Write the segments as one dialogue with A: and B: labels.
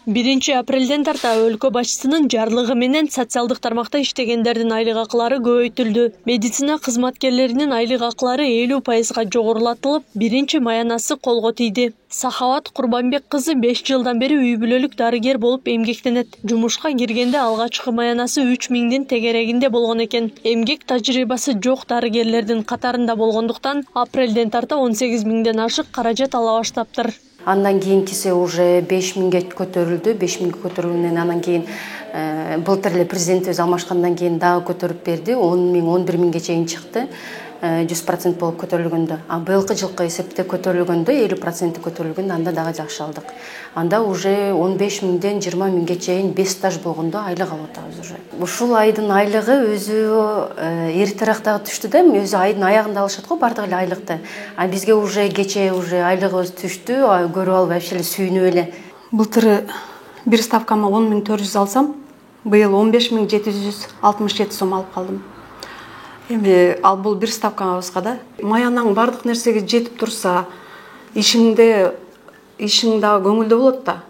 A: 1 апрелден тарта өлкө башчысынын жарлыгы менен социалдык тармакта иштегендердин айлык акылары көбөйтүлдү. Медицина кызматкерлеринин айлык акылары 50%га жогорулатылып, 1 маянасы колго тийди. Сахават Курбанбек кызы 5 жылдан бери үй бүлөлүк дарыгер болуп эмгектенет. Жумушка киргенде алгачкы маянасы 3000дин тегерегинде болгон экен. Эмгек тажрыйбасы жок дарыгерлердин катарында болгондуктан апрелден тарта 18.000ден ашык каражат ала баштаптыр.
B: Андан кийинкиси уже 5000ге көтөрүлдү. 5000ге көтөрүлгөндөн анан кийин былтыр эле президентибиз алмашкандан кийин дагы көтөрүп берди. 10.000, 11.000ге чейин чыкты. 100% болуп көтөрүлгөндө. А быйылкы жылкы эсепте көтөрүлгөндө 50% көтөрүлгөндө анда дагы жакшы алдык. Анда уже 15.000ден 20.000ге чейин 5 стаж болгондо айлык алып атабыз уже. Ушул айдын айлыгы өзү эртерээк дагы түштү да, өзү айдын аягында алышат го бардык эле айлыкты. А бизге уже кече уже айлыгыбыз түштү, көрүп алып вообще эле сүйүнүп эле.
C: Былтыр бир ставкама 10.400 алсам, быйыл 15.767 сом алып калдым. Эми ал бул бир ставкабызга да маянаң бардык нерсеге жетип турса, ишиң дагы көңүлдүү болот да.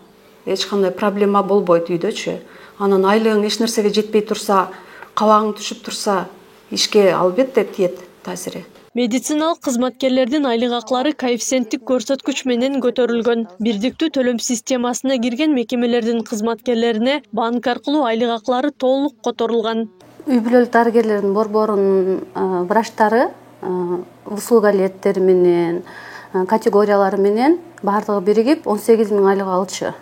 C: Эч кандай проблема болбойт үйдөчү. Анан айлыгың эч нерсеге жетпей турса, кабагың түшүп турса, ишке албетте тиет таасири.
A: Медициналык кызматкерлердин айлык акылары коэффициенттик көрсөткүч менен көтөрүлгөн. Бирдиктүү төлөм системасына кирген мекемелердин кызматкерлерине банк аркылуу айлык акылары толук которулган.
B: Үй бүлөлүк дарыгерлердин борборунун врачтары услуга леттери менен, категориялары менен бардыгы биригип 18.000 айлык алчу.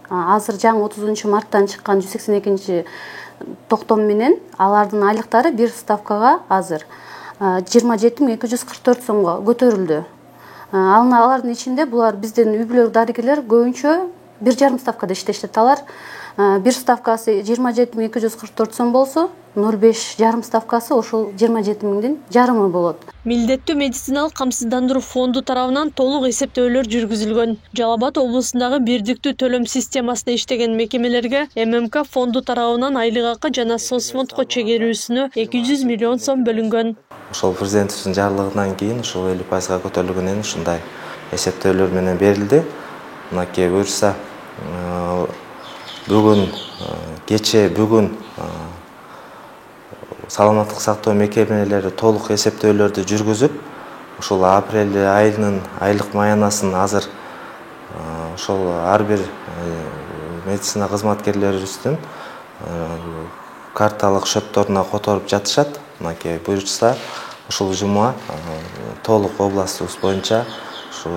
B: Азыр жаңы 30 марттан чыккан 182 токтом менен алардын айлыктары бир ставкага азыр 27.244 сомго көтөрүлдү. Алардын ичинде булар биздин үй бүлөлүк дарыгерлер көбүнчө 1,5 ставкада иштешет. Алар бир ставкасы 27.244 сом болсо, 0,5 жарым ставкасы ошол 27.000дин жарымы болот.
A: Милдеттүү медициналык камсыздандыруу фонду тарабынан толук эсептөөлөр жүргүзүлгөн. Жалал Абад облусундагы бирдиктүү төлөм системасында иштеген мекемелерге ММК фонду тарабынан айлык акы жана соцфондко чегерүүсүнө 200 миллион сом бөлүнгөн.
D: Ошол президентибиздин жарлыгынан кийин ушул 50%га көтөрүлгөндөн ушундай эсептөөлөр менен берилди. Мынакей буюрса бүгүн саламаттык сактоо мекемелери толук эсептөөлөрдү жүргүзүп, ушул апрель айынын айлык маянасын азыр ошол ар бир медицина кызматкерлерибиздин карталык счетторуна которуп жатышат. Мынакей буюрса ушул жума толук областыбыз боюнча ушу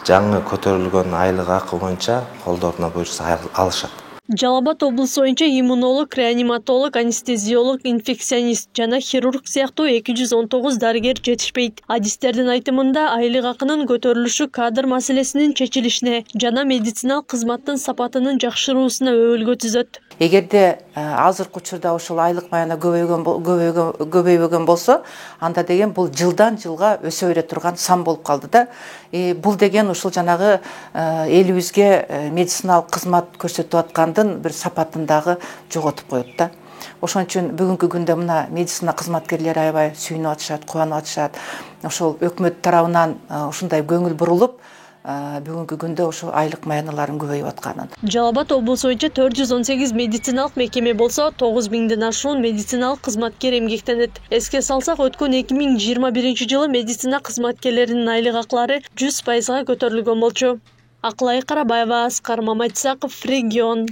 D: жаңы көтөрүлгөн айлык акы боюнча колдоруна буюрса алышат.
A: Жалал Абад облусу боюнча иммунолог, реаниматолог, анестезиолог, инфекционист жана хирург сыяктуу 219 дарыгер жетишпейт. Адистердин айтымында айлык акынын көтөрүлүшү кадр маселесинин чечилишине жана медициналык кызматтын сапатынын жакшыруусуна өбөлгө түзөт.
E: Эгерде азыркы учурда ошол айлык маяна көбөйбөгөн болсо, анда деген бул жылдан жылга өсө бере турган сан болуп калды да. Бул деген ушул жанагы элибизге медициналык кызмат көрсөтүп аткандын бир сапатын дагы жоготуп коет да. Ошон үчүн бүгүнкү күндө мына медицина кызматкерлери аябай сүйүнүп атышат, кубанып атышат. Ошол өкмөт тарабынан ушундай көңүл бурулуп, бүгүнкү күндө ошо айлык маяналарын көбөйүп атканын.
A: Жалал Абад облусу боюнча 418 медициналык мекеме болсо, 9000ден ашуун медициналык кызматкер эмгектенет. Эске салсак, өткөн 2021 жылы медицина кызматкерлеринин айлык акылары 100%га көтөрүлгөн болчу. Акылай Карабаева, Аскар Маматсаков, Регион.